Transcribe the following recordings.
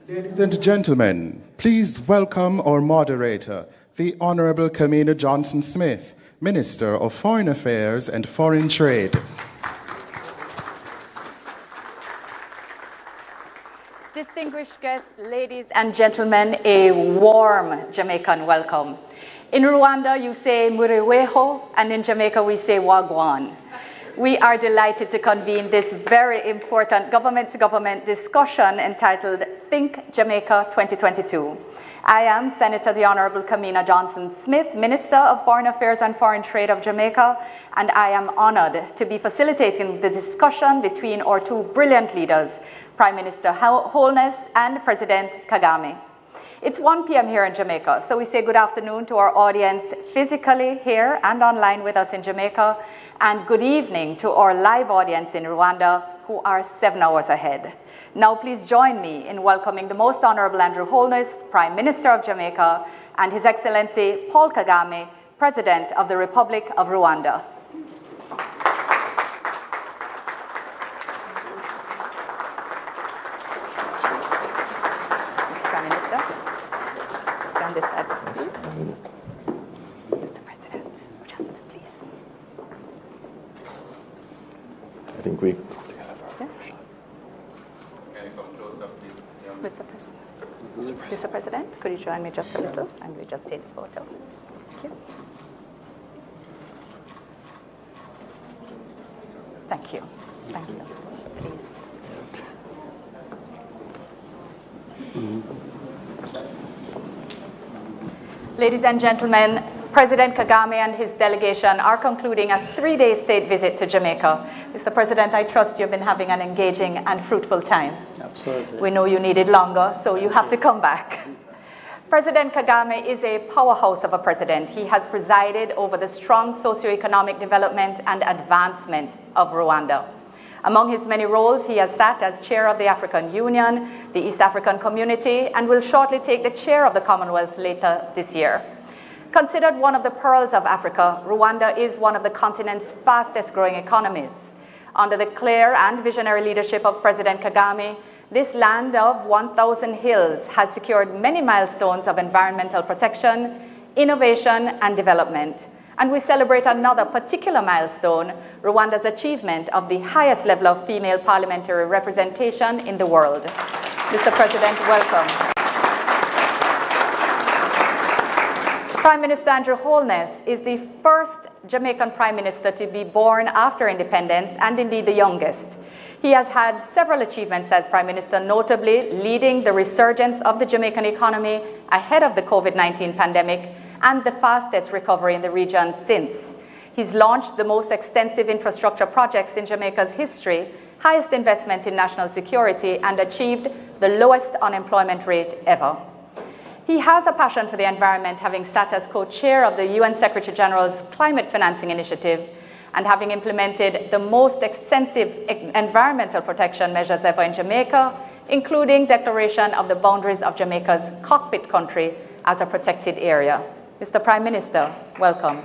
Ladies and gentlemen, please welcome our moderator, the Honorable Kamina Johnson-Smith, Minister of Foreign Affairs and Foreign Trade. Distinguished guests, ladies and gentlemen, a warm Jamaican welcome. In Rwanda, you say muriweho, and in Jamaica, we say wagwan. We are delighted to convene this very important government-to-government discussion entitled Think Jamaica 2022. I am Senator the Honorable Kamina Johnson-Smith, Minister of Foreign Affairs and Foreign Trade of Jamaica, and I am honored to be facilitating the discussion between our two brilliant leaders, Prime Minister Holness and President Kagame. It's 1 p.m. here in Jamaica, so we say good afternoon to our audience physically here and online with us in Jamaica, and good evening to our live audience in Rwanda, who are 7 hours ahead. Now please join me in welcoming the Most Honorable Andrew Holness, Prime Minister of Jamaica, and His Excellency Paul Kagame, President of the Republic of Rwanda. Mr. Prime Minister, stand this side, please. Mr. President, just please. I think we come together for a shot. Can you come closer, please? Yeah. Mr. President, could you join me just a little? And we just take the photo. Thank you. Thank you. Please. Ladies and gentlemen, President Kagame and his delegation are concluding a 3-day state visit to Jamaica. Mr. President, I trust you've been having an engaging and fruitful time. Absolutely. We know you needed longer, so you have to come back. President Kagame is a powerhouse of a president. He has presided over the strong socioeconomic development and advancement of Rwanda. Among his many roles, he has sat as chair of the African Union, the East African Community, and will shortly take the chair of the Commonwealth later this year. Considered one of the pearls of Africa, Rwanda is one of the continent's fastest growing economies. Under the clear and visionary leadership of President Kagame, this land of 1,000 hills has secured many milestones of environmental protection, innovation, and development. And we celebrate another particular milestone, Rwanda's achievement of the highest level of female parliamentary representation in the world. Mr. President, welcome. Prime Minister Andrew Holness is the first Jamaican Prime Minister to be born after independence, and indeed the youngest. He has had several achievements as Prime Minister, notably leading the resurgence of the Jamaican economy ahead of the COVID-19 pandemic and the fastest recovery in the region since. He's launched the most extensive infrastructure projects in Jamaica's history, highest investment in national security, and achieved the lowest unemployment rate ever. He has a passion for the environment, having sat as co-chair of the UN Secretary General's Climate Financing Initiative and having implemented the most extensive environmental protection measures ever in Jamaica, including declaration of the boundaries of Jamaica's cockpit country as a protected area. Mr. Prime Minister, welcome.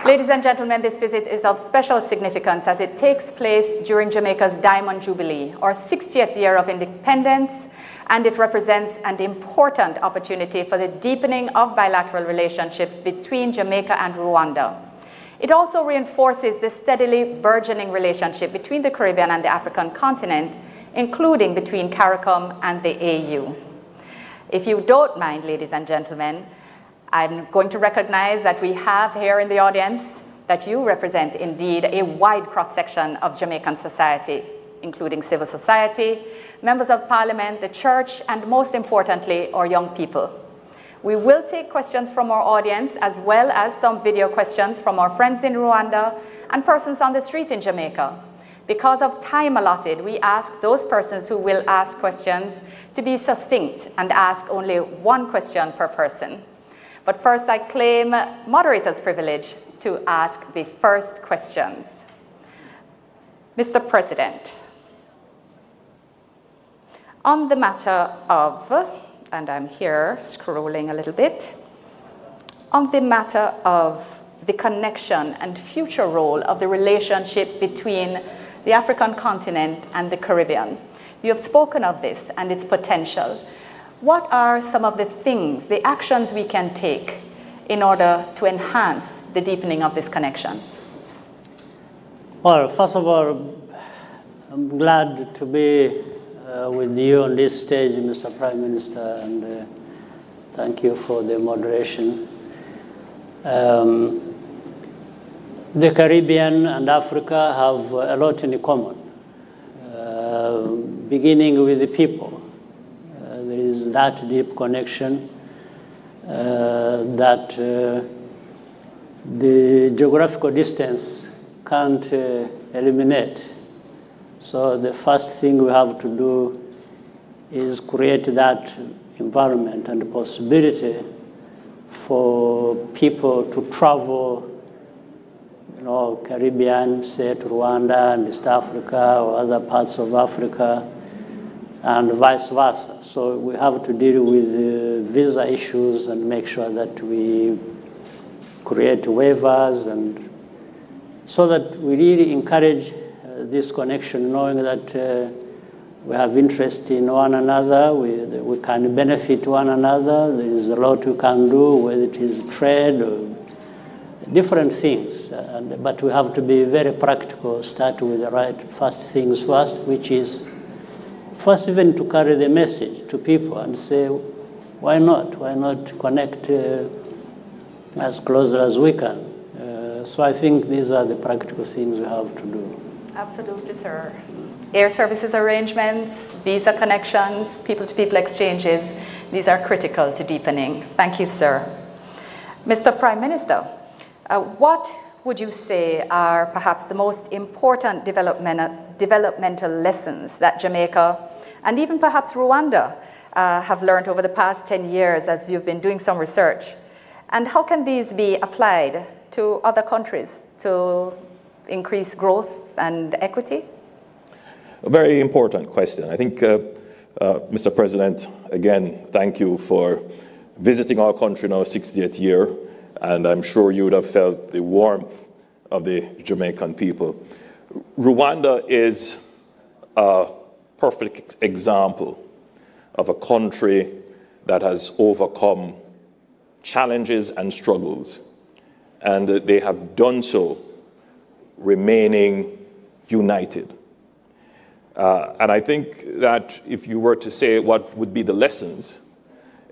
Ladies and gentlemen, this visit is of special significance as it takes place during Jamaica's Diamond Jubilee, or 60th year of independence, and it represents an important opportunity for the deepening of bilateral relationships between Jamaica and Rwanda. It also reinforces the steadily burgeoning relationship between the Caribbean and the African continent, including between CARICOM and the AU. If you don't mind, ladies and gentlemen, I'm going to recognize that we have here in the audience that you represent indeed a wide cross-section of Jamaican society, including civil society, members of parliament, the church, and most importantly, our young people. We will take questions from our audience as well as some video questions from our friends in Rwanda and persons on the street in Jamaica. Because of time allotted, we ask those persons who will ask questions to be succinct and ask only one question per person. But first, I claim moderator's privilege to ask the first questions. Mr. President, on the matter of, and I'm here scrolling a little bit, on the matter of the connection and future role of the relationship between the African continent, and the Caribbean. You have spoken of this and its potential. What are some of the things, the actions we can take in order to enhance the deepening of this connection? Well, first of all, I'm glad to be with you on this stage, Mr. Prime Minister, and thank you for the moderation. The Caribbean and Africa have a lot in common, beginning with the people. There is that deep connection that the geographical distance can't eliminate. So the first thing we have to do is create that environment and the possibility for people to travel, Caribbean, say to Rwanda and East Africa or other parts of Africa, and vice versa. So we have to deal with visa issues and make sure that we create waivers, and so that we really encourage this connection, knowing that we have interest in one another, we can benefit one another. There is a lot we can do, whether it is trade or different things, but we have to be very practical, start with the right first things first, which is first even to carry the message to people and say, why not connect as close as we can. So I think these are the practical things we have to do. Absolutely, sir. Air services arrangements, visa connections, people-to-people exchanges, these are critical to deepening. Thank you, sir. Mr. Prime Minister, what would you say are perhaps the most important developmental lessons that Jamaica and even perhaps Rwanda have learned over the past 10 years as you've been doing some research? And how can these be applied to other countries to increase growth and equity? A very important question. I think, Mr. President, again, thank you for visiting our country in our 60th year, and I'm sure you would have felt the warmth of the Jamaican people. Rwanda is a perfect example of a country that has overcome challenges and struggles, and they have done so remaining united. And I think that if you were to say what would be the lessons,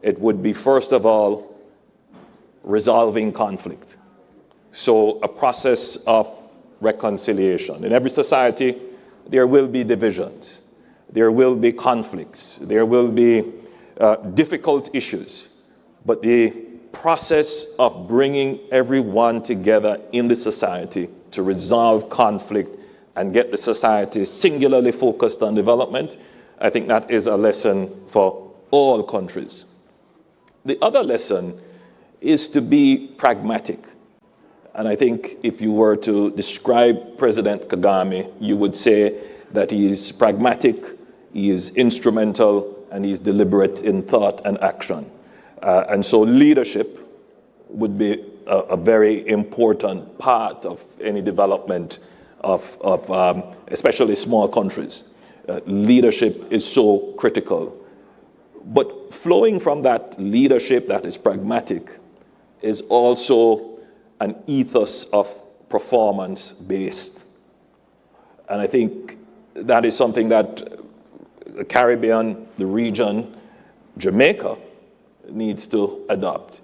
it would be, first of all, resolving conflict. So a process of reconciliation. In every society, there will be divisions. There will be conflicts. There will be difficult issues. But the process of bringing everyone together in the society to resolve conflict and get the society singularly focused on development, I think that is a lesson for all countries. The other lesson is to be pragmatic. And I think if you were to describe President Kagame, you would say that he is pragmatic, he is instrumental, and he's deliberate in thought and action. And so leadership would be a very important part of any development of especially small countries. Leadership is so critical. But flowing from that leadership that is pragmatic is also an ethos of performance-based. And I think that is something that the Caribbean, the region, Jamaica needs to adopt.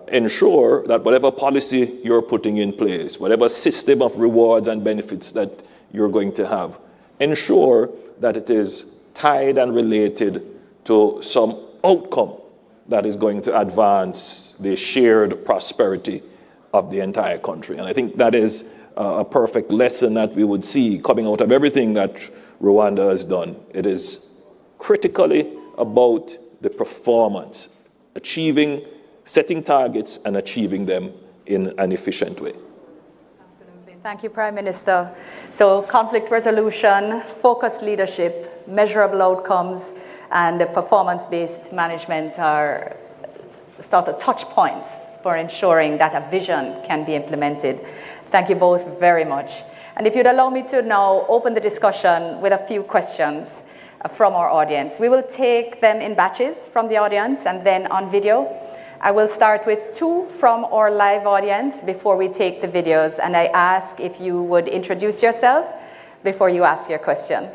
Ensure that whatever policy you're putting in place, whatever system of rewards and benefits that you're going to have, ensure that it is tied and related to some outcome that is going to advance the shared prosperity of the entire country. And I think that is a perfect lesson that we would see coming out of everything that Rwanda has done. It is critically about the performance, setting targets and achieving them in an efficient way. Absolutely. Thank you, Prime Minister. So conflict resolution, focused leadership, measurable outcomes, and performance-based management are sort of touch points for ensuring that a vision can be implemented. Thank you both very much. And if you'd allow me to now open the discussion with a few questions from our audience. We will take them in batches from the audience and then on video. I will start with 2 from our live audience before we take the videos, and I ask if you would introduce yourself before you ask your question.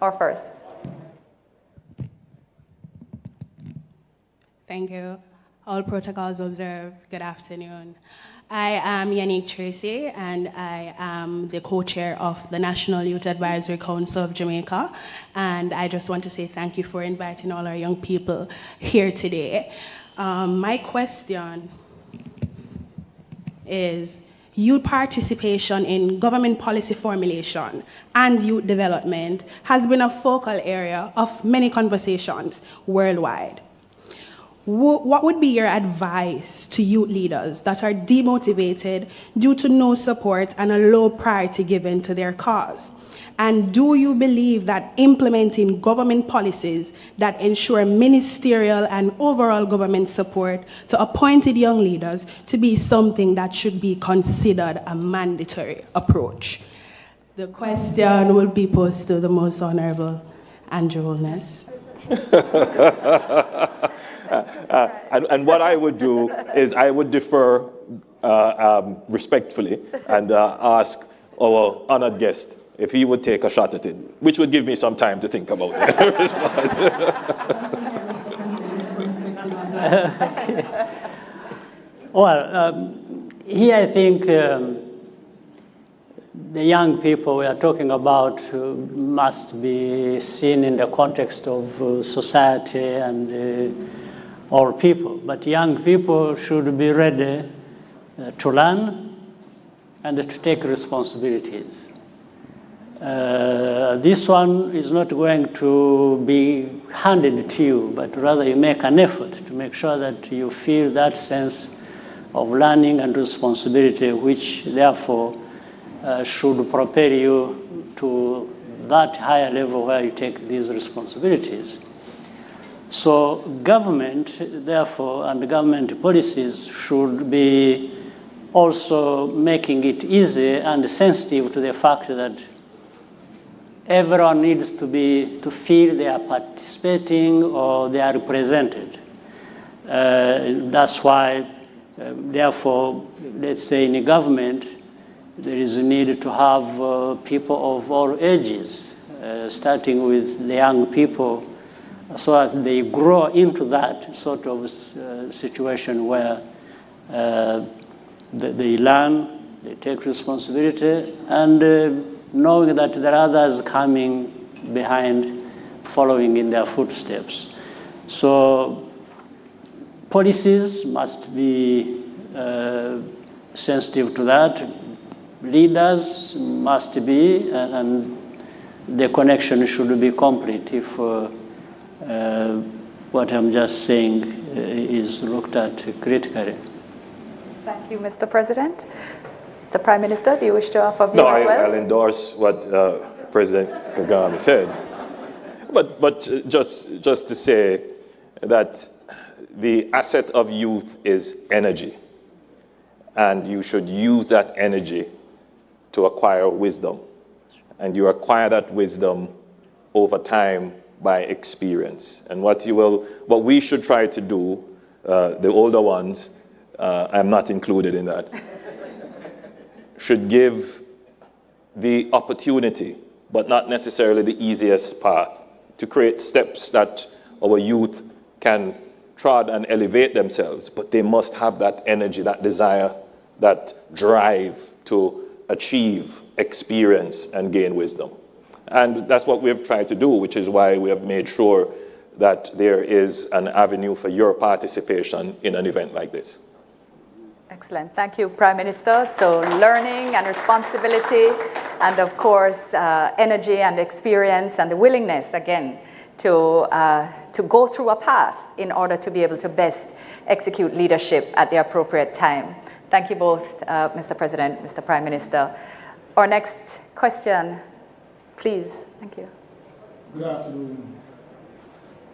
Or first. Thank you. All protocols observed. Good afternoon. I am Yannick Tracy, and I am the co-chair of the National Youth Advisory Council of Jamaica. And I just want to say thank you for inviting all our young people here today. My question is, youth participation in government policy formulation and youth development has been a focal area of many conversations worldwide. What would be your advice to youth leaders that are demotivated due to no support and a low priority given to their cause? And do you believe that implementing government policies that ensure ministerial and overall government support to appointed young leaders to be something that should be considered a mandatory approach? The question will be posed to the most honorable Andrew Holness. And what I would do is I would defer respectfully and ask our honored guest if he would take a shot at it, which would give me some time to think about it. Well, here I think the young people we are talking about must be seen in the context of society and all people. But young people should be ready to learn and to take responsibilities. This one is not going to be handed to you, but rather you make an effort to make sure that you feel that sense of learning and responsibility, which therefore should propel you to that higher level where you take these responsibilities. So government, therefore, and government policies should be also making it easy and sensitive to the fact that everyone needs to feel they are participating or they are represented. That's why, therefore, let's say in a government, there is a need to have people of all ages, starting with the young people, so that they grow into that sort of situation where they learn, they take responsibility, and knowing that there are others coming behind, following in their footsteps. So policies must be sensitive to that. Leaders must be, and the connection should be complete if what I'm just saying is looked at critically. Thank you, Mr. President. Mr. Prime Minister, do you wish to offer view as well? I'll endorse what President Kagame said. But just to say that the asset of youth is energy, and you should use that energy to acquire wisdom. And you acquire that wisdom over time by experience. And what we should try to do, the older ones, I'm not included in that, should give the opportunity, but not necessarily the easiest path, to create steps that our youth can trod and elevate themselves, but they must have that energy, that desire, that drive to achieve, experience, and gain wisdom. And that's what we've tried to do, which is why we have made sure that there is an avenue for your participation in an event like this. Excellent. Thank you, Prime Minister. So learning and responsibility, and of course, energy and experience and the willingness, again, to go through a path in order to be able to best execute leadership at the appropriate time. Thank you both, Mr. President, Mr. Prime Minister. Our next question, please. Thank you. Good afternoon,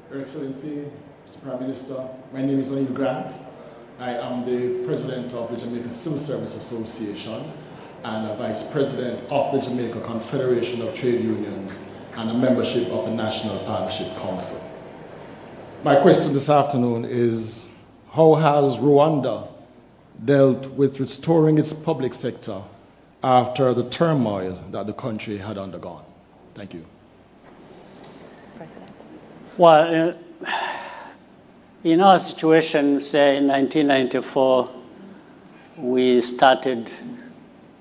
Your Excellency, Mr. Prime Minister. My name is Grant. I am the president of the Jamaica Civil Service Association, and a Vice President of the Jamaica Confederation of Trade Unions and a membership of the National Partnership Council. My question this afternoon is, how has Rwanda dealt with restoring its public sector after the turmoil that the country had undergone? Thank you. Well, in our situation, say in 1994, we started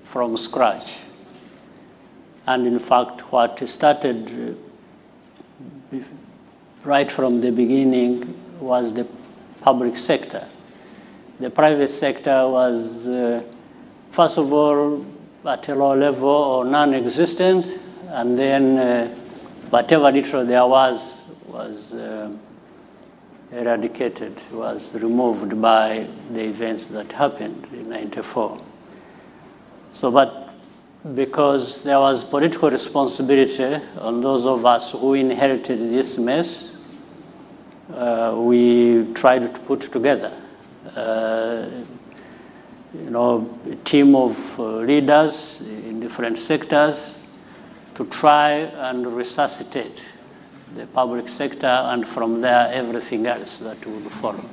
from scratch. And in fact, what started right from the beginning was the public sector. The private sector was, first of all, at a low level or non-existent, and then whatever little there was eradicated, was removed by the events that happened in '94. So, but because there was political responsibility on those of us who inherited this mess, we tried to put together a team of leaders in different sectors to try and resuscitate the public sector, and from there everything else that would follow.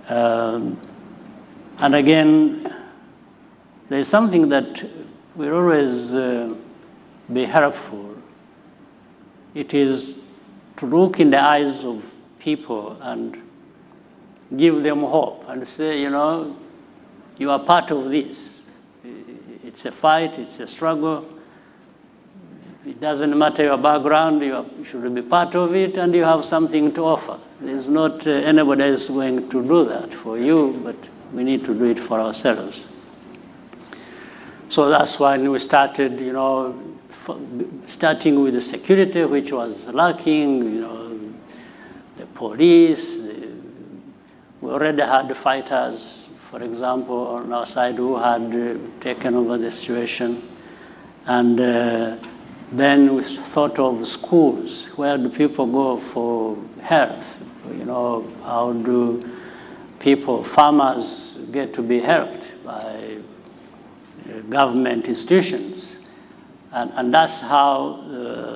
And again, there's something that will always be helpful. It is to look in the eyes of people and give them hope and say, you are part of this. It's a fight, it's a struggle. It doesn't matter your background, you should be part of it, and you have something to offer. There's not anybody else going to do that for you, but we need to do it for ourselves. So that's when we started, starting with the security, which was lacking, the police. We already had fighters, for example, on our side who had taken over the situation. And then we thought of schools. Where do people go for health? How do farmers get to be helped by government institutions? And that's how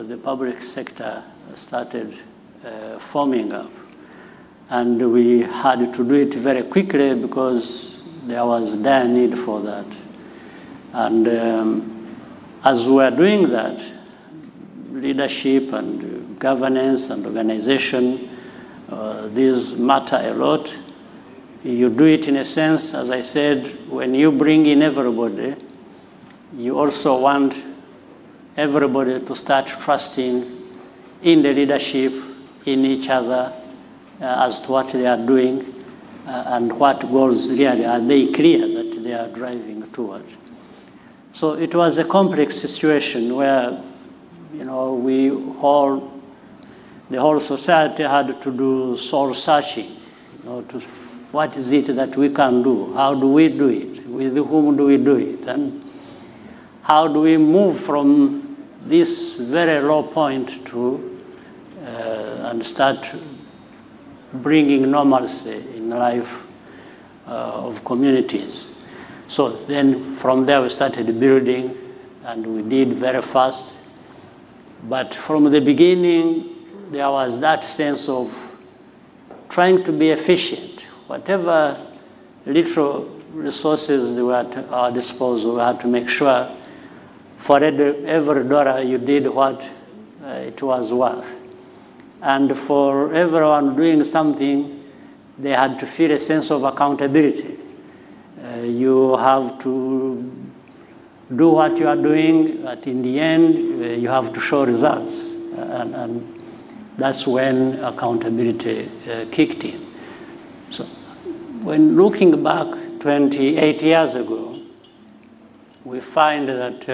the public sector started forming up. And we had to do it very quickly because there was dire need for that. And as we are doing that, leadership and governance and organization, these matter a lot. You do it in a sense, as I said, when you bring in everybody, you also want everybody to start trusting in the leadership, in each other, as to what they are doing, and what goals really are they clear that they are driving towards. So it was a complex situation where, the whole society had to do soul searching, to what is it that we can do? How do we do it? With whom do we do it? And how do we move from this very low point to and start bringing normalcy in life of communities? So then from there we started building, and we did very fast. But from the beginning, there was that sense of trying to be efficient. Whatever little resources were at our disposal, we had to make sure for every dollar you did what it was worth. And for everyone doing something, they had to feel a sense of accountability. You have to do what you are doing, but in the end, you have to show results. And that's when accountability kicked in. So when looking back 28 years ago, we find that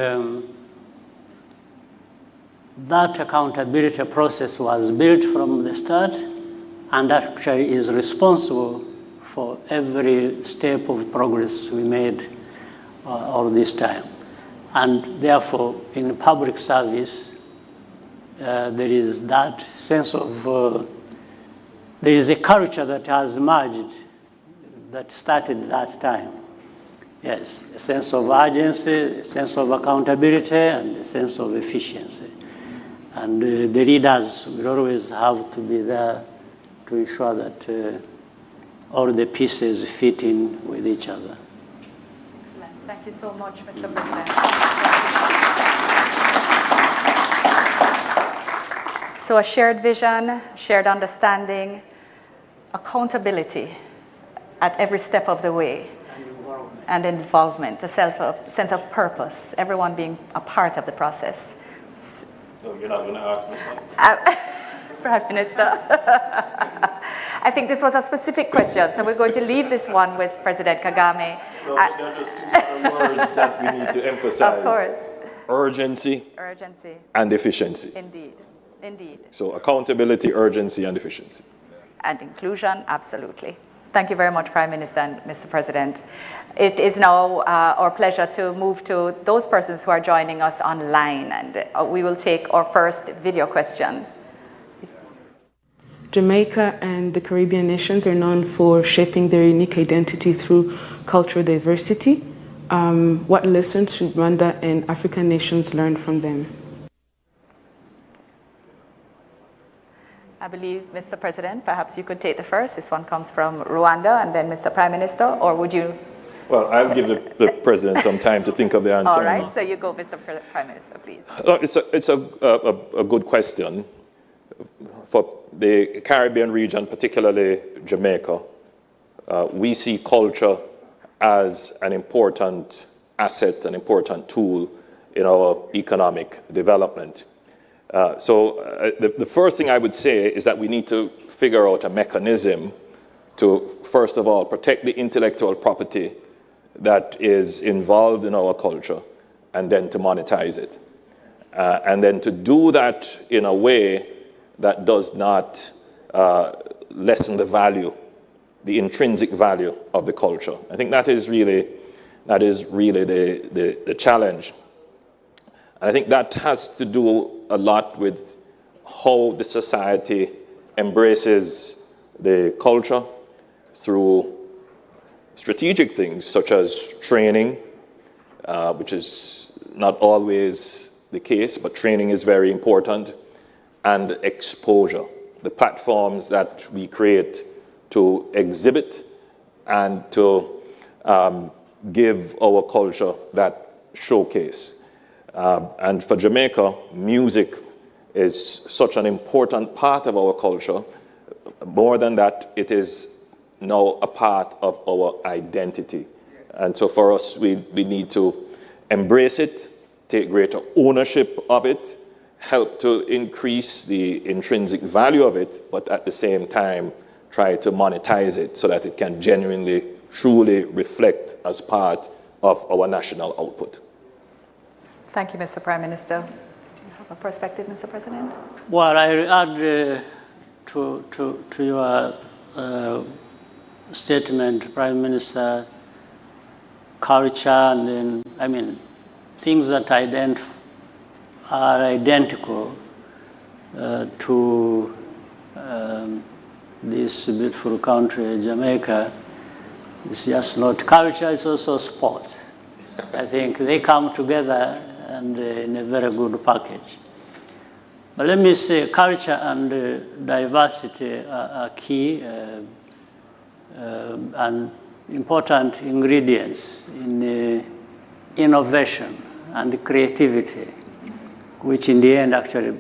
that accountability process was built from the start, and actually is responsible for every step of progress we made all this time. And therefore, in public service, there is that sense of, there is a culture that has emerged that started that time. Yes, a sense of urgency, a sense of accountability, and a sense of efficiency. And the leaders will always have to be there to ensure that all the pieces fit in with each other. Thank you so much, Mr. President. So a shared vision, shared understanding, accountability at every step of the way. And involvement, a sense of purpose, everyone being a part of the process. So you're not going to ask me? Prime Minister. I think this was a specific question, so we're going to leave this one with President Kagame. No, there are just two other words that we need to emphasize. Of course. Urgency. Urgency. And efficiency. Indeed. Indeed. So accountability, urgency, and efficiency. And inclusion, absolutely. Thank you very much, Prime Minister and Mr. President. It is now our pleasure to move to those persons who are joining us online, and we will take our first video question. Jamaica and the Caribbean nations are known for shaping their unique identity through cultural diversity. What lessons should Rwanda and African nations learn from them? I believe, Mr. President, perhaps you could take the first. This one comes from Rwanda, and then Mr. Prime Minister, or would you? Well, I'll give the President some time to think of the answer. All right, so you go, Mr. Prime Minister, please. It's a good question. For the Caribbean region, particularly Jamaica, we see culture as an important asset, an important tool in our economic development. So the first thing I would say is that we need to figure out a mechanism to, first of all, protect the intellectual property that is involved in our culture, and then to monetize it. And then to do that in a way that does not lessen the value, the intrinsic value of the culture. I think that is really the challenge. And I think that has to do a lot with how the society embraces the culture through strategic things such as training, which is not always the case, but training is very important, and exposure, the platforms that we create to exhibit and to give our culture that showcase. And for Jamaica, music is such an important part of our culture. More than that, it is now a part of our identity. And so for us, we need to embrace it, take greater ownership of it, help to increase the intrinsic value of it, but at the same time, try to monetize it so that it can genuinely, truly reflect as part of our national output. Thank you, Mr. Prime Minister. Do you have a perspective, Mr. President? Well, I add to your statement, Prime Minister, culture, and then, I mean, things that are identical to this beautiful country, Jamaica. It's just not culture, it's also sport. I think they come together and in a very good package. But let me say, culture and diversity are key and important ingredients in innovation and creativity, which in the end actually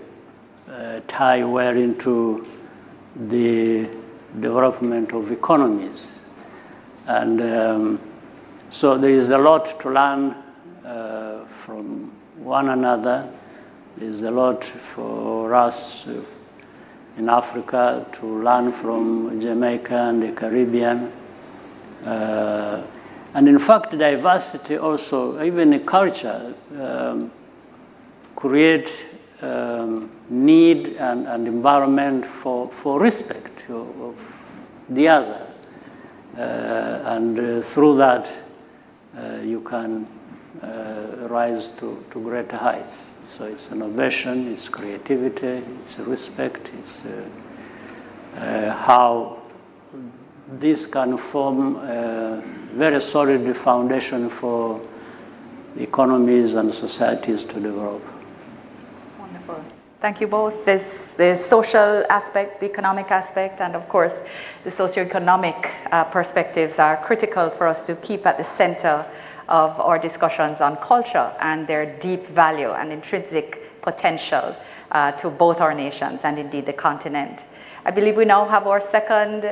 tie well into the development of economies. And so there is a lot to learn from one another. There's a lot for us in Africa to learn from Jamaica and the Caribbean. And in fact, diversity also, even in culture, create need and environment for respect of the other. And through that, you can rise to greater heights. So it's innovation, it's creativity, it's respect, it's how this can form a very solid foundation for economies and societies to develop. Wonderful. Thank you both. There's the social aspect, the economic aspect, and of course, the socioeconomic perspectives are critical for us to keep at the center of our discussions on culture and their deep value and intrinsic potential to both our nations and indeed the continent. I believe we now have our second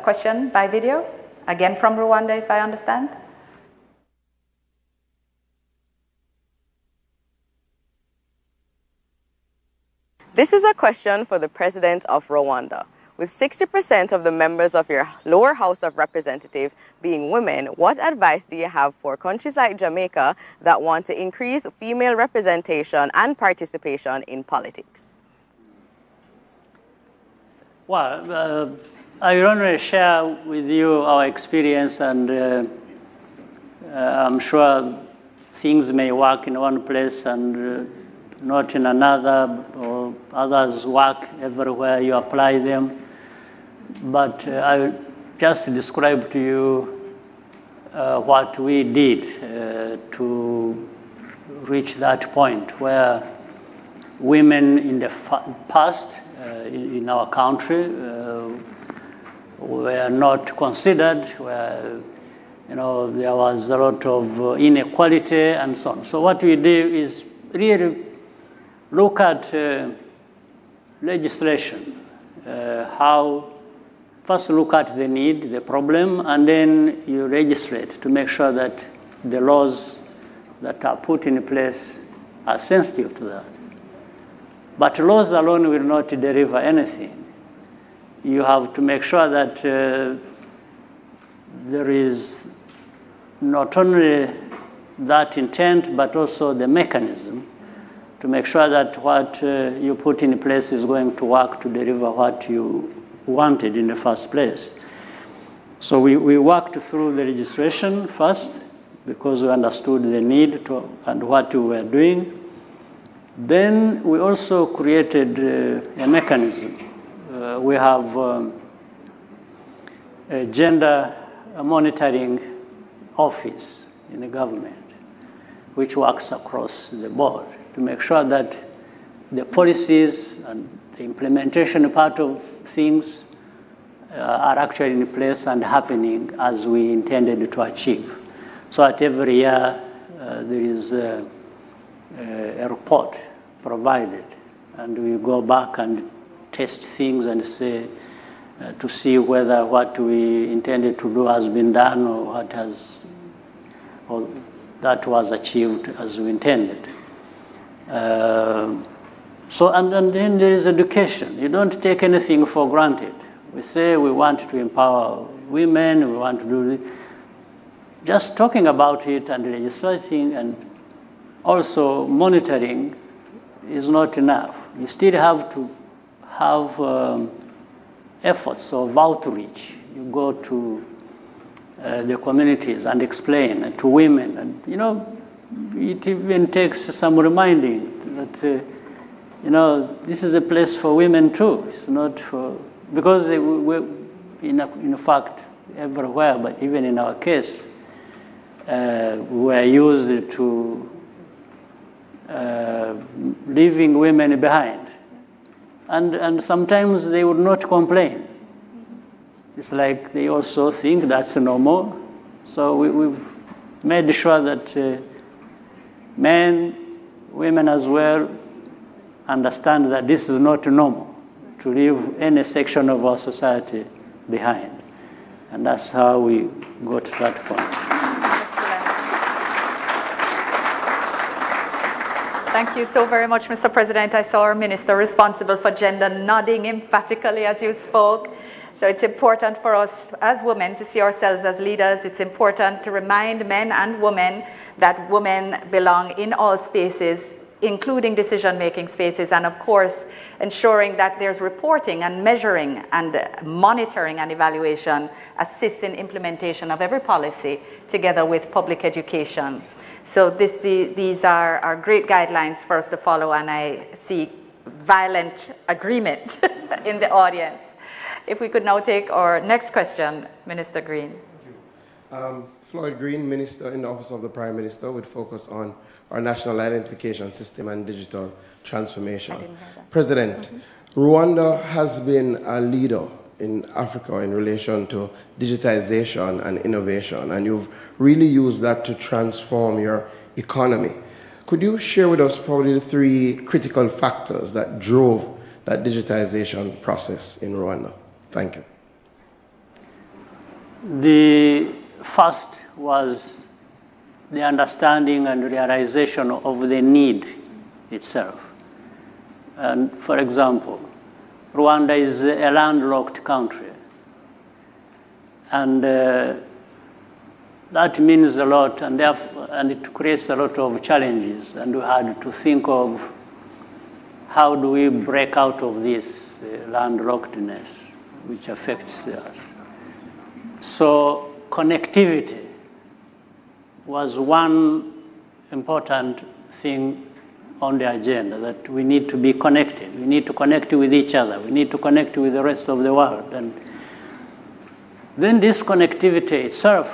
question by video, again from Rwanda, if I understand. This is a question for the President of Rwanda. With 60% of the members of your lower house of representatives being women, what advice do you have for countries like Jamaica that want to increase female representation and participation in politics? Well, I will only share with you our experience, and I'm sure things may work in one place and not in another, or others work everywhere you apply them. But I will just describe to you what we did to reach that point where women in the past in our country were not considered, where there was a lot of inequality and so on. So what we do is really look at legislation, first look at the need, the problem, and then you legislate to make sure that the laws that are put in place are sensitive to that. But laws alone will not deliver anything. You have to make sure that there is not only that intent, but also the mechanism to make sure that what you put in place is going to work to deliver what you wanted in the first place. So we worked through the registration first because we understood the need and what we were doing. Then we also created a mechanism. We have a gender monitoring office in the government, which works across the board to make sure that the policies and the implementation part of things are actually in place and happening as we intended to achieve. So at every year, there is a report provided, and we go back and test things and say, to see whether what we intended to do has been done or that was achieved as we intended. And then there is education. You don't take anything for granted. We say we want to empower women, we want to do this. Just talking about it and legislating and also monitoring is not enough. You still have to have efforts of outreach. You go to the communities and explain to women, and it even takes some reminding that this is a place for women too. It's not for, because we're in fact everywhere, but even in our case, we're used to leaving women behind. And sometimes they would not complain. It's like they also think that's normal. So we've made sure that men, women as well, understand that this is not normal to leave any section of our society behind. And that's how we got to that point. Thank you so very much, Mr. President. I saw our minister responsible for gender nodding emphatically as you spoke. So it's important for us as women to see ourselves as leaders. It's important to remind men and women that women belong in all spaces, including decision-making spaces, and of course, ensuring that there's reporting and measuring and monitoring and evaluation assists in implementation of every policy together with public education. So these are great guidelines for us to follow, and I see violent agreement in the audience. If we could now take our next question, Minister Green. Thank you. Floyd Green, Minister in the Office of the Prime Minister, with focus on our national identification system and digital transformation. President, Rwanda has been a leader in Africa in relation to digitization and innovation, and you've really used that to transform your economy. Could you share with us probably the 3 critical factors that drove that digitization process in Rwanda? Thank you. The first was the understanding and realization of the need itself. And for example, Rwanda is a landlocked country, and that means a lot, and it creates a lot of challenges, and we had to think of how do we break out of this landlockedness which affects us. So connectivity was one important thing on the agenda, that we need to be connected. We need to connect with each other. We need to connect with the rest of the world. And then this connectivity itself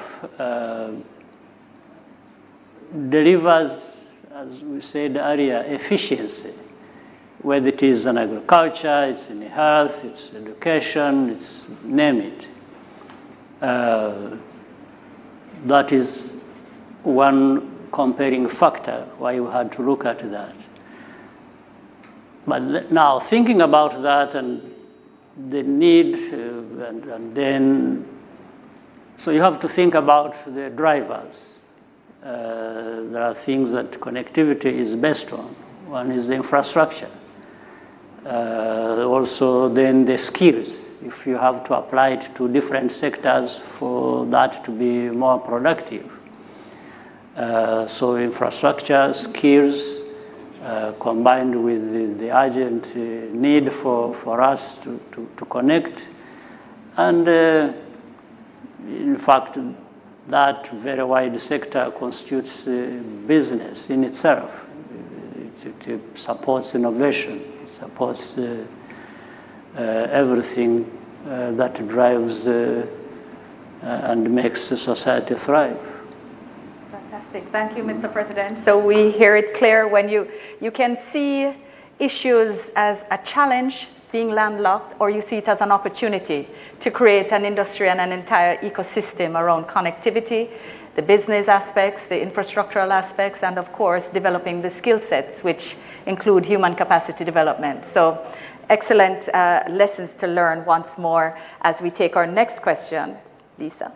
delivers, as we said earlier, efficiency, whether it is in agriculture, it's in health, it's education, it's name it. That is one comparing factor why we had to look at that. But now thinking about that and the need, and then, so you have to think about the drivers. There are things that connectivity is based on. One is the infrastructure. Also then the skills, if you have to apply it to different sectors for that to be more productive. So infrastructure, skills, combined with the urgent need for us to connect. And in fact, that very wide sector constitutes business in itself. It supports innovation, it supports everything that drives and makes society thrive. Fantastic. Thank you, Mr. President. So we hear it clear when you can see issues as a challenge, being landlocked, or you see it as an opportunity to create an industry and an entire ecosystem around connectivity, the business aspects, the infrastructural aspects, and of course, developing the skill sets, which include human capacity development. So excellent lessons to learn once more as we take our next question. Lisa.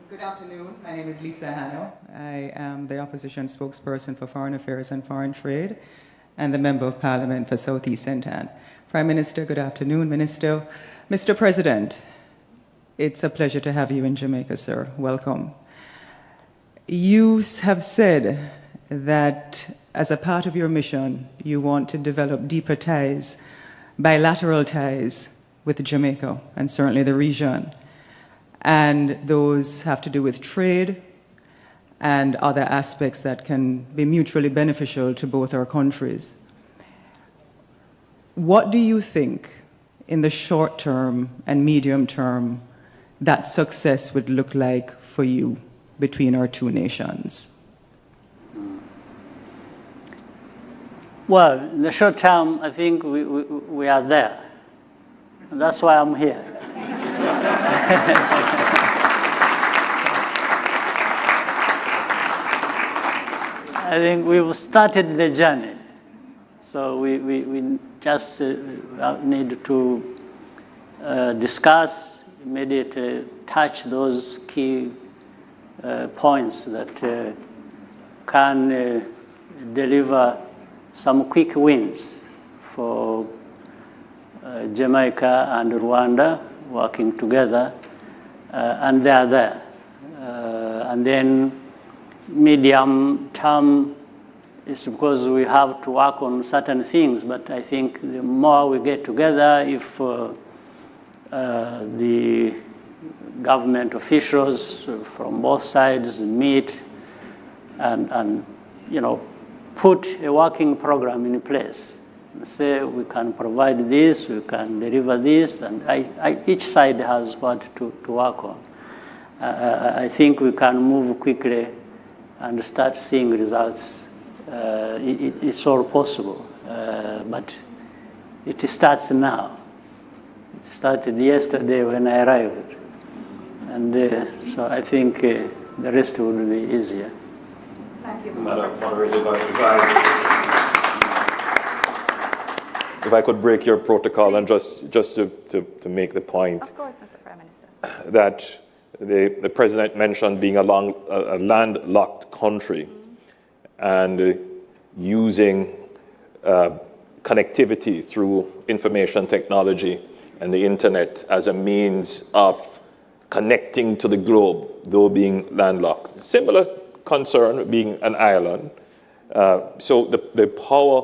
Good afternoon. My name is Lisa Hanno. I am the opposition spokesperson for Foreign Affairs and Foreign Trade and the Member of Parliament for Southeast Entan. Prime Minister, good afternoon, Minister. Mr. President, it's a pleasure to have you in Jamaica, sir. Welcome. You have said that as a part of your mission, you want to develop deeper ties, bilateral ties with Jamaica and certainly the region. And those have to do with trade and other aspects that can be mutually beneficial to both our countries. What do you think in the short term and medium term that success would look like for you between our two nations? Well, in the short term, I think we are there. And that's why I'm here. I think we've started the journey. So we just need to discuss, immediately touch those key points that can deliver some quick wins for Jamaica and Rwanda working together, and they are there. And then medium term is because we have to work on certain things, but I think the more we get together, if the government officials from both sides meet and put a working program in place, say we can provide this, we can deliver this, and each side has what to work on. I think we can move quickly and start seeing results. It's all possible, but it starts now. It started yesterday when I arrived, and so I think the rest will be easier. Thank you. Madam Moderator, if I could break your protocol and just to make the point. Of course, Mr. Prime Minister. That the President mentioned being a landlocked country and using connectivity through information technology and the internet as a means of connecting to the globe, though being landlocked. Similar concern being an island. So the power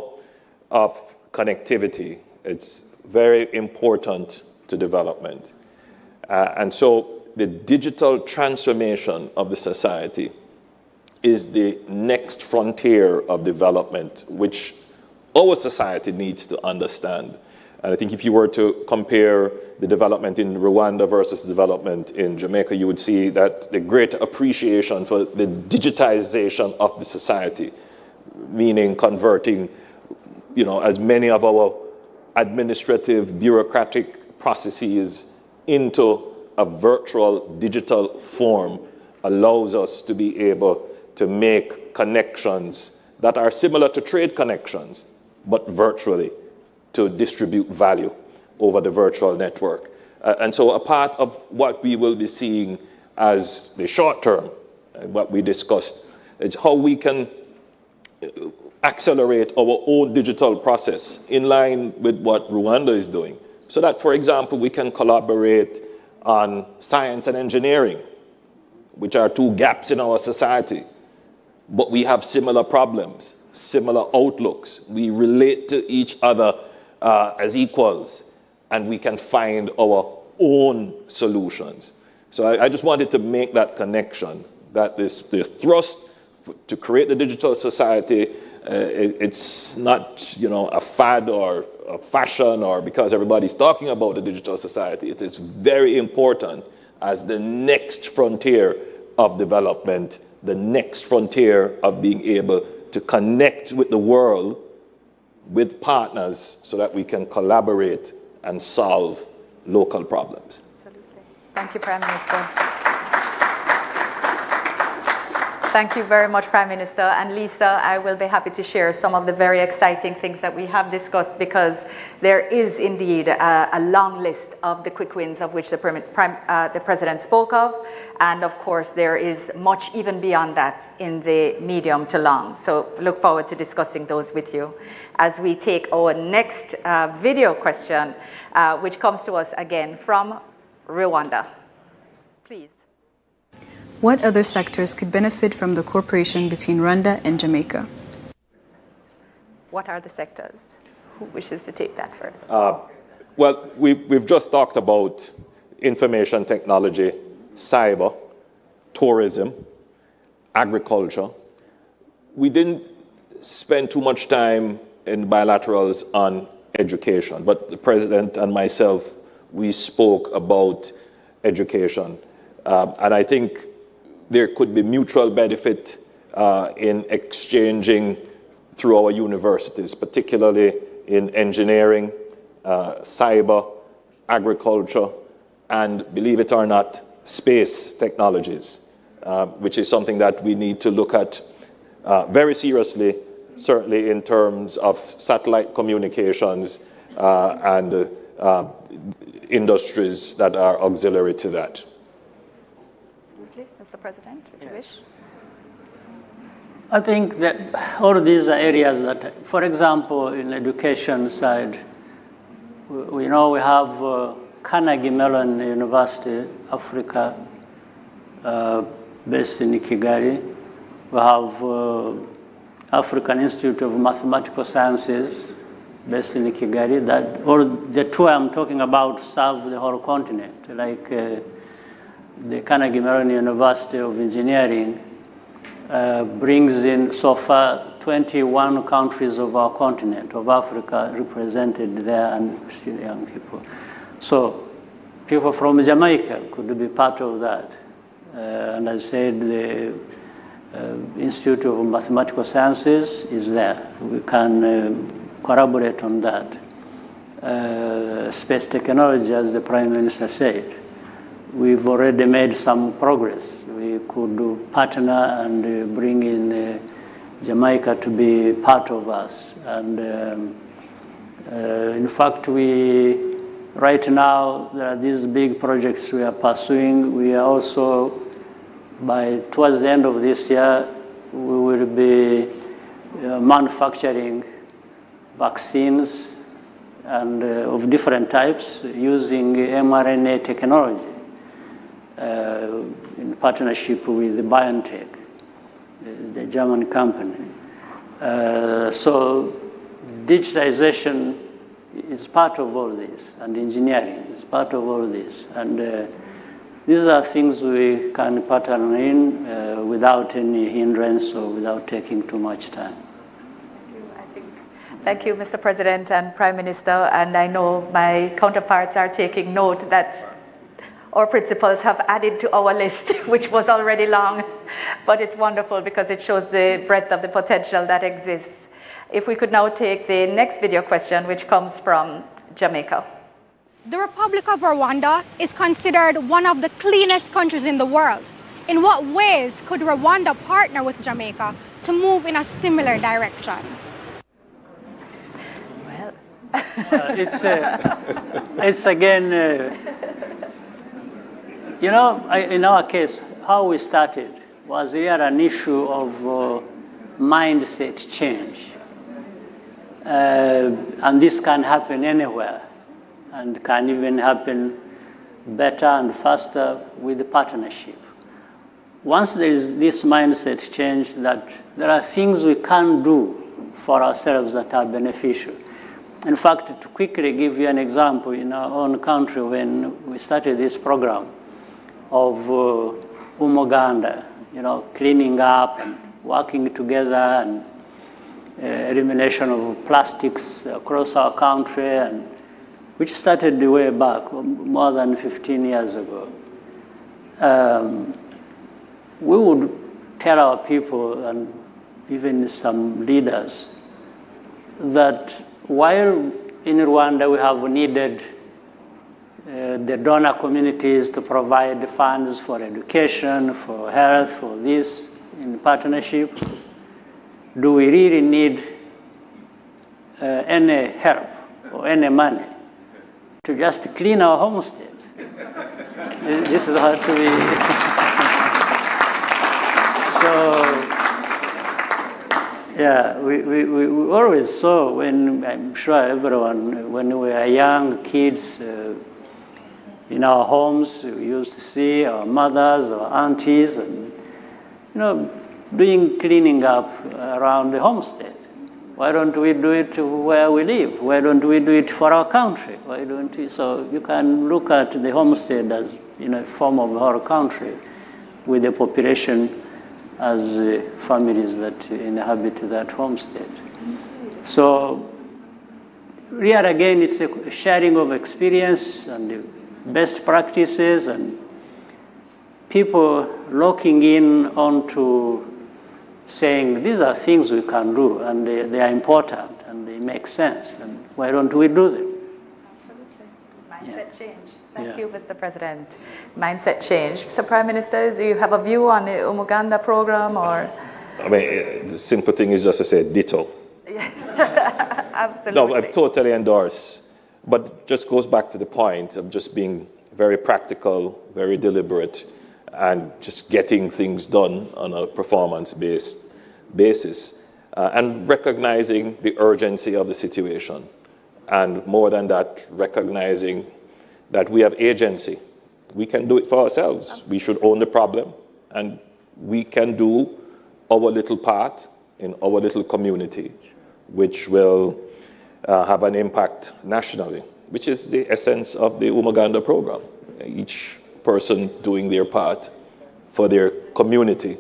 of connectivity, it's very important to development. And so the digital transformation of the society is the next frontier of development, which our society needs to understand. And I think if you were to compare the development in Rwanda versus development in Jamaica, you would see that the great appreciation for the digitization of the society, meaning converting, as many of our administrative, bureaucratic processes into a virtual digital form, allows us to be able to make connections that are similar to trade connections, but virtually, to distribute value over the virtual network. And so a part of what we will be seeing as the short term, what we discussed, is how we can accelerate our own digital process in line with what Rwanda is doing. So that, for example, we can collaborate on science and engineering, which are two gaps in our society. But we have similar problems, similar outlooks. We relate to each other as equals, and we can find our own solutions. So I just wanted to make that connection, that this thrust to create the digital society, it's not a fad or a fashion or because everybody's talking about the digital society. It is very important as the next frontier of development, the next frontier of being able to connect with the world, with partners, so that we can collaborate and solve local problems. Absolutely. Thank you, Prime Minister. Thank you very much, Prime Minister. And Lisa, I will be happy to share some of the very exciting things that we have discussed, because there is indeed a long list of the quick wins of which the President spoke of. And of course, there is much even beyond that in the medium to long. So look forward to discussing those with you as we take our next video question, which comes to us again from Rwanda. Please. What other sectors could benefit from the cooperation between Rwanda and Jamaica? What are the sectors? Who wishes to take that first? Well, we've just talked about information technology, cyber, tourism, agriculture. We didn't spend too much time in bilaterals on education, but the President and myself, we spoke about education. And I think there could be mutual benefit in exchanging through our universities, particularly in engineering, cyber, agriculture, and, believe it or not, space technologies, which is something that we need to look at very seriously, certainly in terms of satellite communications and industries that are auxiliary to that. Mr. President, would you wish? I think that all of these are areas that, for example, in education side, we know we have Carnegie Mellon University, Africa, based in Kigali. We have African Institute of Mathematical Sciences, based in Kigali. That all the two I'm talking about serve the whole continent, like the Carnegie Mellon University of Engineering brings in so far 21 countries of our continent, of Africa, represented there, and still young people. So people from Jamaica could be part of that. And I said the Institute of Mathematical Sciences is there. We can collaborate on that. Space technology, as the Prime Minister said, we've already made some progress. We could partner and bring in Jamaica to be part of us. And in fact, right now, there are these big projects we are pursuing. We are also, towards the end of this year, we will be manufacturing vaccines and of different types using mRNA technology in partnership with BioNTech, the German company. So digitization is part of all this, and engineering is part of all this. And these are things we can pattern in without any hindrance or without taking too much time. Thank you, Mr. President and Prime Minister. And I know my counterparts are taking note that our principals have added to our list, which was already long. But it's wonderful because it shows the breadth of the potential that exists. If we could now take the next video question, which comes from Jamaica. The Republic of Rwanda is considered one of the cleanest countries in the world. In what ways could Rwanda partner with Jamaica to move in a similar direction? It's again, you know, in our case, how we started was here an issue of mindset change. And this can happen anywhere and can even happen better and faster with the partnership. Once there is this mindset change that there are things we can do for ourselves that are beneficial. In fact, to quickly give you an example, in our own country, when we started this program of umuganda, you know, cleaning up and working together and elimination of plastics across our country, and which started way back, more than 15 years ago. We would tell our people and even some leaders that while in Rwanda we have needed the donor communities to provide funds for education, for health, for this in partnership, do we really need any help or any money to just clean our homestead? This is how to be. So, yeah, we always saw, when I'm sure everyone, when we were young kids, in our homes, we used to see our mothers or aunties, and you know, doing cleaning up around the homestead. Why don't we do it where we live? Why don't we do it for our country? Why don't we? So you can look at the homestead as, you know, a form of our country, with the population as families that inhabit that homestead. So here again, it's a sharing of experience and best practices, and people locking in onto saying these are things we can do, and they are important and they make sense, and why don't we do them? Absolutely. Mindset change. Thank you, Mr. President. Mindset change. So, Prime Minister, do you have a view on the Umuganda program, or? I mean, the simple thing is just to say ditto. Yes, absolutely. No, I totally endorse. But just goes back to the point of just being very practical, very deliberate, and just getting things done on a performance-based basis, and recognizing the urgency of the situation. And more than that, recognizing that we have agency. We can do it for ourselves. We should own the problem, and we can do our little part in our little community, which will have an impact nationally, which is the essence of the Umuganda program. Each person doing their part for their community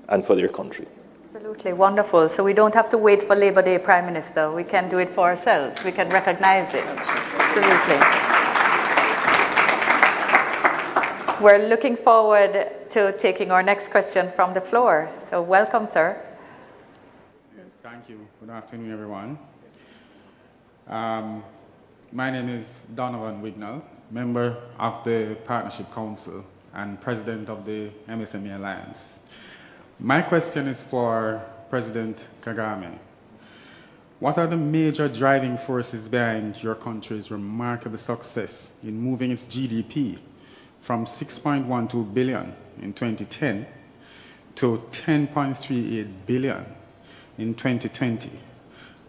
and for their country. Absolutely. Absolutely, wonderful. So we don't have to wait for Labor Day, Prime Minister. We can do it for ourselves. We can recognize it. Absolutely. We're looking forward to taking our next question from the floor. So welcome, sir. Yes, thank you. Good afternoon, everyone. My name is Donovan Wignall, member of the Partnership Council and president of the MSME Alliance. My question is for President Kagame. What are the major driving forces behind your country's remarkable success in moving its GDP from 6.12 billion in 2010 to 10.38 billion in 2020,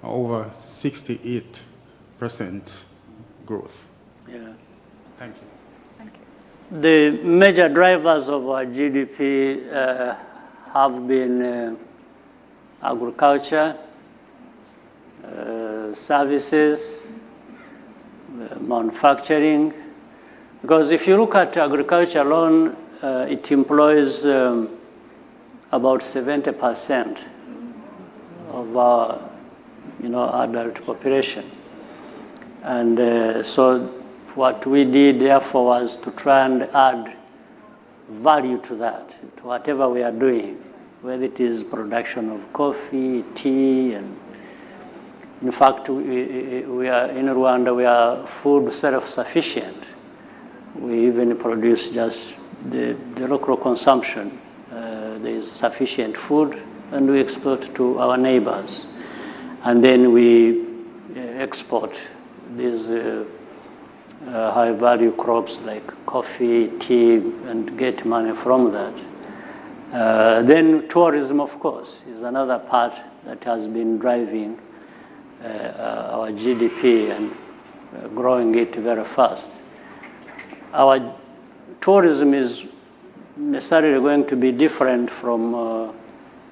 over 68% growth? Yeah. Thank you. Thank you. The major drivers of our GDP have been agriculture, services, manufacturing. Because if you look at agriculture alone, it employs about 70% of our, adult population. And so what we did, therefore, was to try and add value to that, to whatever we are doing, whether it is production of coffee, tea, and in fact, we are in Rwanda, we are food self-sufficient. We even produce just the local consumption. There is sufficient food, and we export to our neighbors. And then we export these high-value crops like coffee, tea, and get money from that. Then tourism, of course, is another part that has been driving our GDP and growing it very fast. Our tourism is necessarily going to be different from,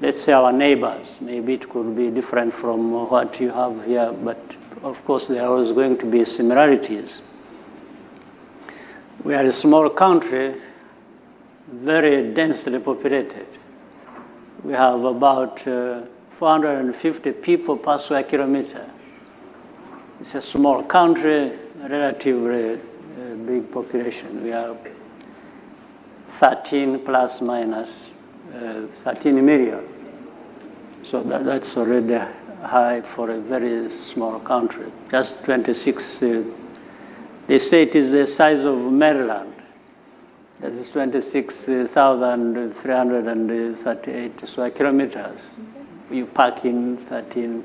let's say, our neighbors. Maybe it could be different from what you have here, but of course there are always going to be similarities. We are a small country, very densely populated. We have about 450 people per square kilometer. It's a small country, relatively big population. We are 13 plus minus 13 million. So that's already high for a very small country. Just 26, they say it is the size of Maryland. That is 26,338 square kilometers. You pack in 13.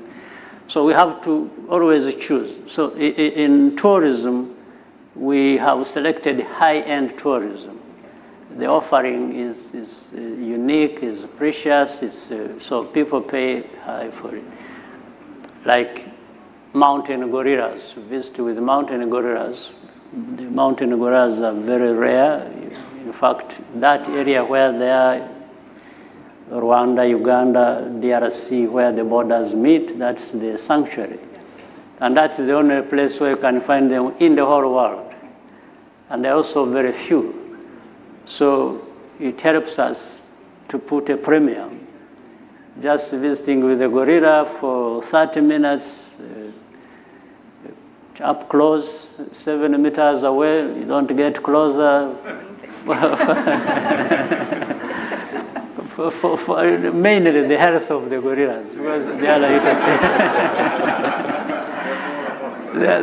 So we have to always choose. So in tourism, we have selected high-end tourism. The offering is unique, is precious, so people pay high for it. Like mountain gorillas, visit with mountain gorillas. The mountain gorillas are very rare. In fact, that area where they are, Rwanda, Uganda, DRC, where the borders meet, that's the sanctuary. And that's the only place where you can find them in the whole world. And they're also very few. So it helps us to put a premium. Just visiting with a gorilla for 30 minutes, up close, 7 meters away, you don't get closer. for mainly the health of the gorillas, because they are like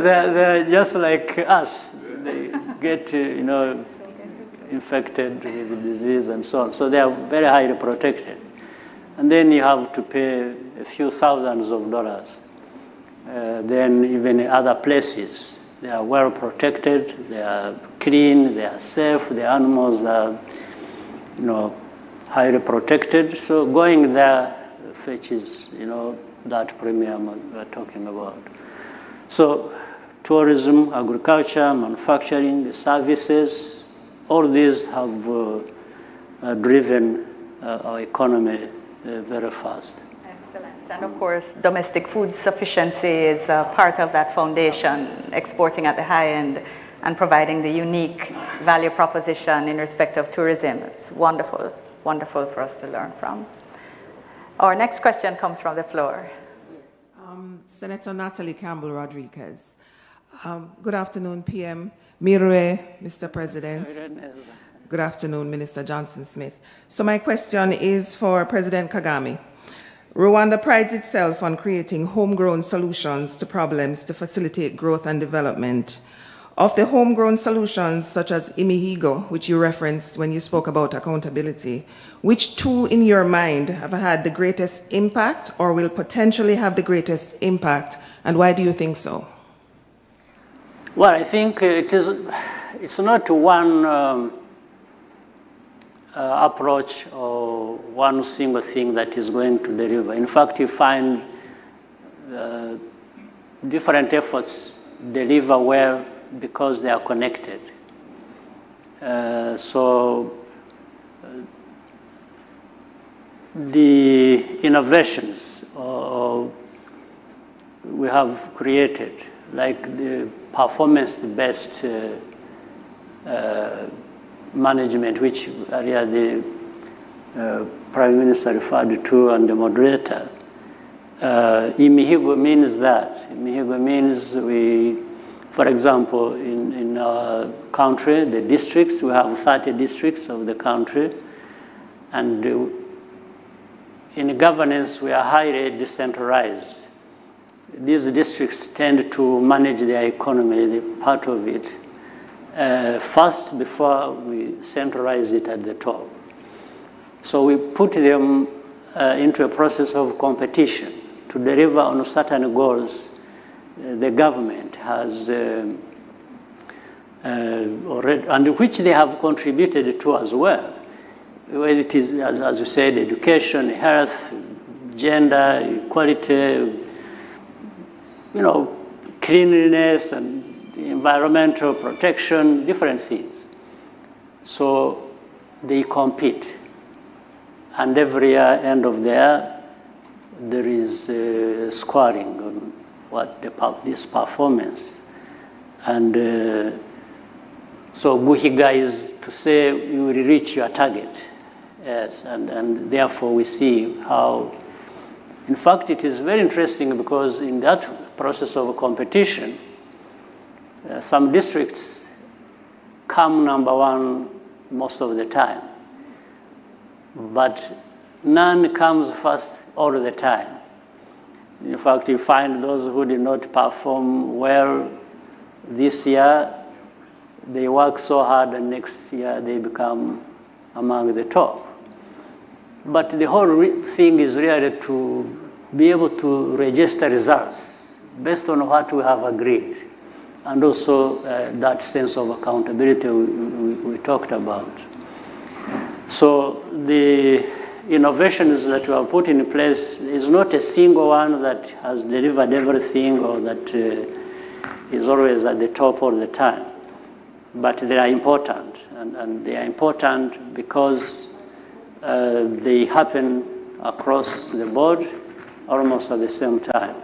they're just like us. They get infected with the disease and so on. So they are very highly protected. And then you have to pay a few thousands of dollars. Then even in other places, they are well protected, they are clean, they are safe, the animals are, highly protected. So going there fetches, that premium we're talking about. So tourism, agriculture, manufacturing, the services, all these have driven our economy very fast. Excellent. And of course, domestic food sufficiency is part of that foundation, exporting at the high end and providing the unique value proposition in respect of tourism. It's wonderful, wonderful for us to learn from. Our next question comes from the floor. Senator Natalie Campbell Rodriguez. Good afternoon, PM Mirue, Mr. President. Good afternoon, Minister Johnson Smith. So my question is for President Kagame. Rwanda prides itself on creating homegrown solutions to problems to facilitate growth and development. Of the homegrown solutions, such as imihigo, which you referenced when you spoke about accountability, which two in your mind have had the greatest impact or will potentially have the greatest impact, and why do you think so? Well, I think it's not one approach or one single thing that is going to deliver. In fact, you find different efforts deliver well because they are connected. The innovations we have created, like the performance-based management, which earlier the Prime Minister referred to and the moderator. Imihigo means that. Imihigo means for example, in our country, the districts, we have 30 districts of the country, and in governance, we are highly decentralized. These districts tend to manage their economy, the part of it, first before we centralize it at the top. So we put them into a process of competition to deliver on certain goals the government has already, and which they have contributed to as well. Whether it is, as you said, education, health, gender, equality, cleanliness and environmental protection, different things. So they compete. And every year, end of the year, there is scoring on this performance. And so Buhiga is to say you will reach your target. Yes, and therefore we see how, in fact, it is very interesting because in that process of competition, some districts come number one most of the time, but none comes first all the time. In fact, you find those who did not perform well this year, they work so hard and next year they become among the top. But the whole thing is really to be able to register results based on what we have agreed, and also that sense of accountability we talked about. So the innovations that we have put in place is not a single one that has delivered everything or that is always at the top all the time. But they are important, and they are important because they happen across the board almost at the same time.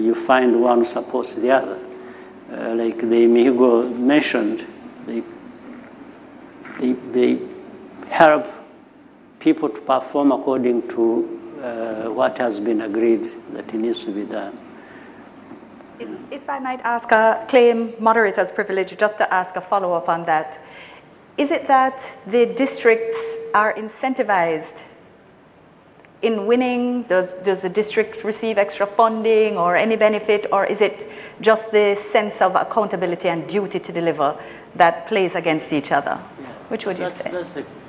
You find one supports the other. Like the Mihigo mentioned, they help people to perform according to what has been agreed that it needs to be done. If I might ask, claim moderator's privilege just to ask a follow-up on that. Is it that the districts are incentivized in winning? Does the district receive extra funding or any benefit, or is it just the sense of accountability and duty to deliver that plays against each other? Yeah. Which would you say?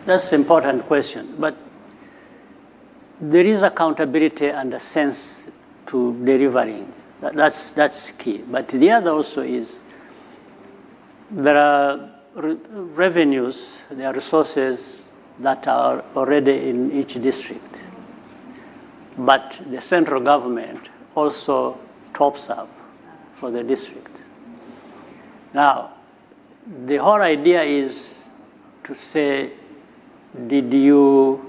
That's an important question, but there is accountability and a sense to delivering. That's key. But the other also is there are revenues, there are resources that are already in each district. But the central government also tops up for the district. Now, the whole idea is to say, did you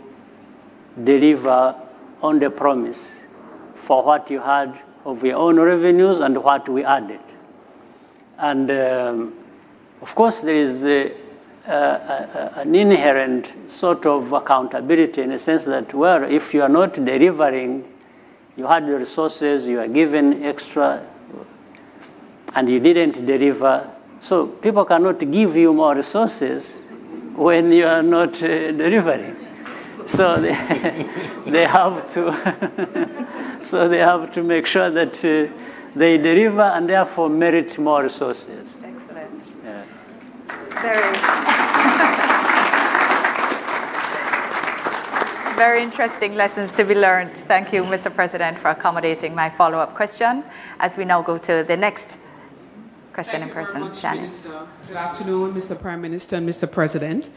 deliver on the promise for what you had of your own revenues and what we added? And of course, there is an inherent sort of accountability in the sense that, well, if you are not delivering, you had the resources, you are given extra, and you didn't deliver. So people cannot give you more resources when you are not delivering. So they have to, so they have to make sure that they deliver and therefore merit more resources. Excellent. Yeah. Very interesting lessons to be learned. Thank you, Mr. President, for accommodating my follow-up question. As we now go to the next question in person. Janice. Good afternoon, Mr. Prime Minister and Mr. President.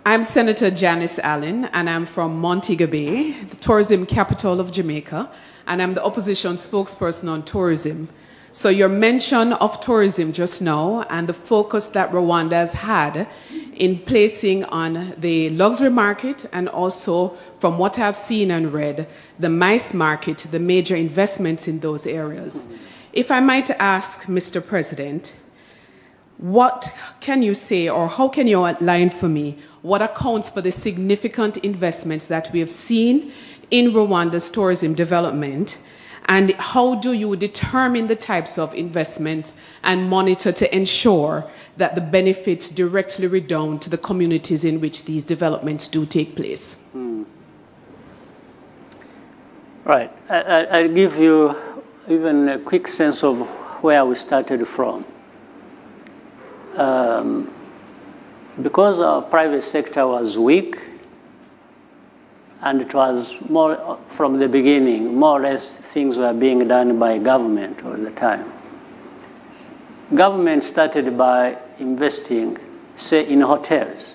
I'm Senator Janice Allen, and I'm from Montego Bay, the tourism capital of Jamaica, and I'm the opposition spokesperson on tourism. So your mention of tourism just now and the focus that Rwanda has had in placing on the luxury market and also, from what I've seen and read, the MICE market, the major investments in those areas. If I might ask, Mr. President, what can you say, or how can you outline for me what accounts for the significant investments that we have seen in Rwanda's tourism development, and how do you determine the types of investments and monitor to ensure that the benefits directly redound to the communities in which these developments do take place? Right. I'll give you even a quick sense of where we started from. Because our private sector was weak, and it was more from the beginning, more or less things were being done by government all the time. Government started by investing, say, in hotels.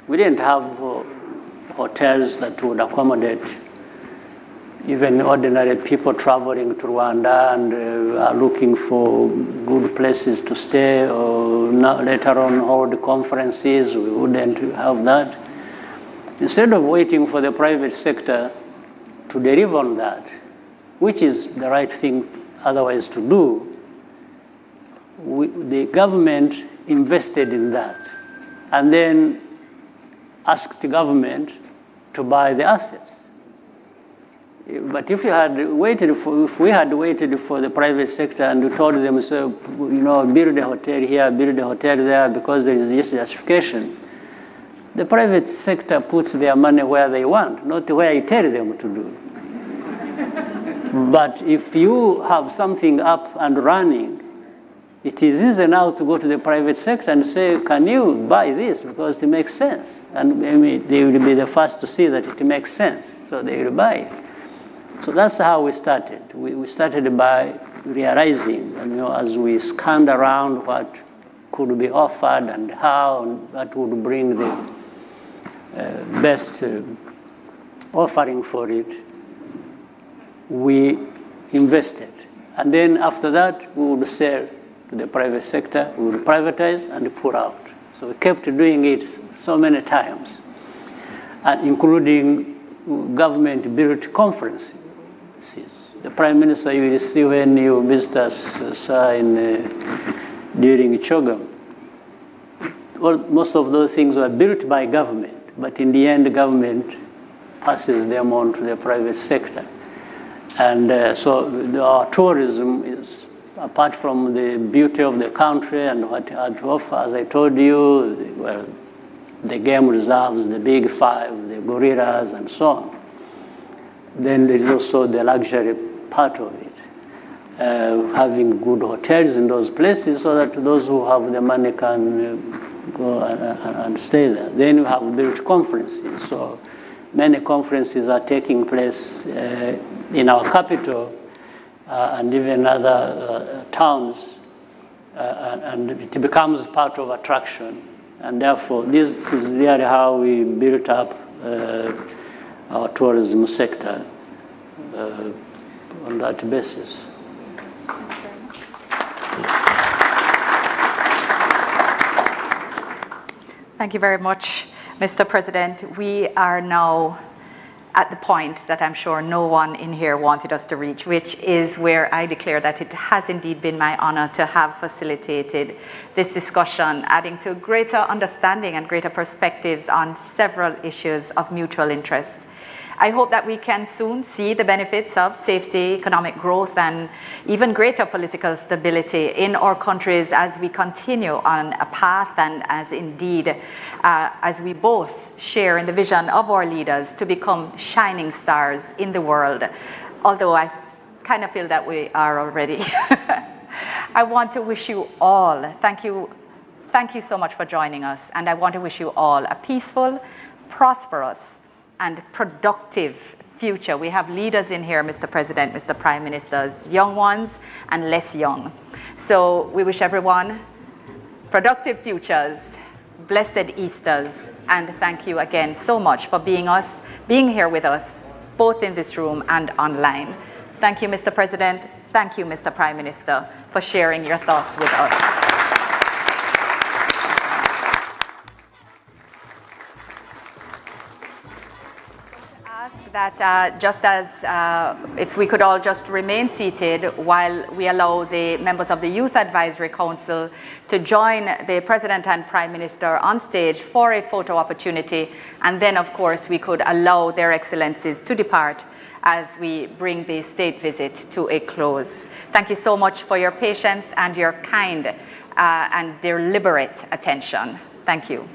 We didn't have hotels that would accommodate even ordinary people traveling to Rwanda and are looking for good places to stay, or later on hold conferences. We wouldn't have that. Instead of waiting for the private sector to deliver on that, which is the right thing otherwise to do, the government invested in that and then asked the government to buy the assets. But if we had waited for the private sector and we told them, so, build a hotel here, build a hotel there, because there is this justification, the private sector puts their money where they want, not where you tell them to do. But if you have something up and running, it is easy now to go to the private sector and say, can you buy this? Because it makes sense. And they will be the first to see that it makes sense, so they will buy it. So that's how we started. We started by realizing, as we scanned around what could be offered and how, and what would bring the best offering for it, we invested. And then after that, we would sell to the private sector, we would privatize and pull out. So we kept doing it so many times, and including government-built conferences. The Prime Minister, you will see when you visit us, sir, during CHOGM, most of those things were built by government, but in the end, the government passes them on to the private sector. And so our tourism is, apart from the beauty of the country and what it had to offer, as I told you, the game reserves, the big five, the gorillas, and so on. Then there is also the luxury part of it, having good hotels in those places so that those who have the money can go and stay there. Then you have built conferences. So many conferences are taking place in our capital and even other towns, and it becomes part of attraction. And therefore, this is really how we built up our tourism sector on that basis. Thank you very much, Mr. President. We are now at the point that I'm sure no one in here wanted us to reach, which is where I declare that it has indeed been my honor to have facilitated this discussion, adding to greater understanding and greater perspectives on several issues of mutual interest. I hope that we can soon see the benefits of safety, economic growth, and even greater political stability in our countries as we continue on a path and as indeed, as we both share in the vision of our leaders to become shining stars in the world, although I kind of feel that we are already. I want to wish you all, thank you so much for joining us, and I want to wish you all a peaceful, prosperous, and productive future. We have leaders in here, Mr. President, Mr. Prime Ministers, young ones and less young. So we wish everyone productive futures, blessed Easters, and thank you again so much for being here with us, both in this room and online. Thank you, Mr. President. Thank you, Mr. Prime Minister, for sharing your thoughts with us. That just as if we could all just remain seated while we allow the members of the Youth Advisory Council to join the President and Prime Minister on stage for a photo opportunity, and then of course we could allow their excellencies to depart as we bring the state visit to a close. Thank you so much for your patience and your kind and deliberate attention. Thank you.